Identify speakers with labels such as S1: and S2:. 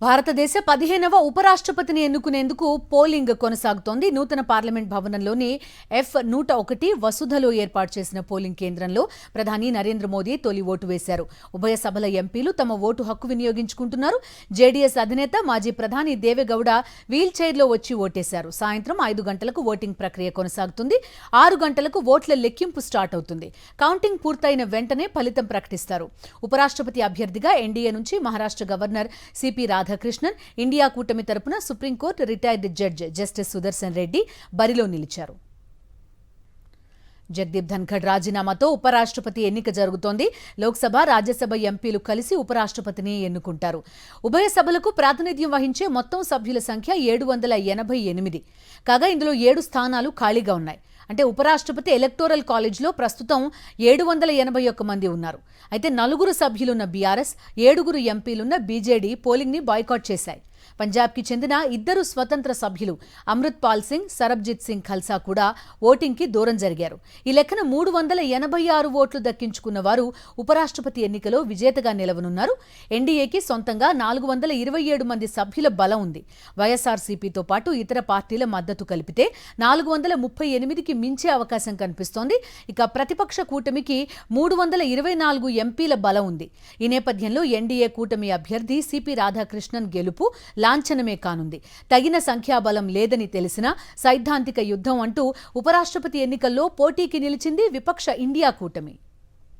S1: భారతదేశ 15వ ఉపరాష్ట్రపతిని ఎన్నుకునేందుకు పోలింగ్ కొనసాగుతోంది. నూతన పార్లమెంట్ భవనంలోని F101 వసుధలో ఏర్పాటు చేసిన పోలింగ్ కేంద్రంలో ప్రధాని నరేంద్ర మోదీ తొలి ఓటు వేశారు. ఉభయ సభల ఎంపీలు తమ ఓటు హక్కు వినియోగించుకుంటున్నారు. జేడీఎస్ అధినేత మాజీ ప్రధాని దేవెగౌడ వీల్ చైర్లో వచ్చి ఓటేశారు. సాయంత్రం 5 గంటలకు ఓటింగ్ ప్రక్రియ కొనసాగుతుంది. 6 గంటలకు ఓట్ల లెక్కింపు స్టార్ట్ అవుతుంది. కౌంటింగ్ పూర్తయిన వెంటనే ఫలితం ప్రకటిస్తారు. ఉపరాష్ట్రపతి అభ్యర్థిగా ఎన్డీఏ నుంచి Maharashtra governor CP Radhakrishnan, India కూటమి తరపున supreme court retired judge justice Sudarshan Reddy బరిలో నిలిచారు. జగదీప్ ధన్ఖడ్ రాజీనామాతో ఉపరాష్ట్రపతి ఎన్నిక జరుగుతోంది. లోక్సభ, రాజ్యసభ ఎంపీలు కలిసి ఉపరాష్ట్రపతిని ఎన్నుకుంటారు. ఉభయ సభలకు ప్రాతినిధ్యం వహించే మొత్తం సభ్యుల సంఖ్య 788. కాగా ఇందులో 7 స్థానాలు ఖాళీగా ఉన్నాయి. అంటే ఉపరాష్ట్రపతి ఎలక్టోరల్ కాలేజ్లో ప్రస్తుతం 781 మంది ఉన్నారు. అయితే 4 సభ్యులున్న బీఆర్ఎస్, 7 ఎంపీలున్న బీజేడీ పోలింగ్ని బాయ్కాట్ చేశాయి. పంజాబ్కి చెందిన 2 స్వతంత్ర సభ్యులు అమృత్ పాల్ సింగ్, సరబ్జిత్ సింగ్ ఖల్సా కూడా ఓటింగ్కి దూరం జరిగారు. ఈ లెక్కన 386 ఓట్లు దక్కించుకున్న వారు ఉపరాష్ట్రపతి ఎన్నికలో విజేతగా నిలవనున్నారు. ఎన్డీఏకి సొంతంగా 427 మంది సభ్యుల బలం ఉంది. వైఎస్ఆర్సీపీతో పాటు ఇతర పార్టీల మద్దతు కలిపితే 438కి మించే అవకాశం కనిపిస్తోంది. ఇక ప్రతిపక్ష కూటమికి 324 ఎంపీల బలం ఉంది. ఈ నేపథ్యంలో ఎన్డీఏ కూటమి అభ్యర్థి సిపి రాధాకృష్ణన్ గెలుపు లాంఛనమే కానుంది. తగిన సంఖ్యాబలం లేదని తెలిసినా సైద్ధాంతిక యుద్ధం అంటూ ఉపరాష్ట్రపతి ఎన్నికల్లో పోటీకి నిలిచింది విపక్ష ఇండియా కూటమి.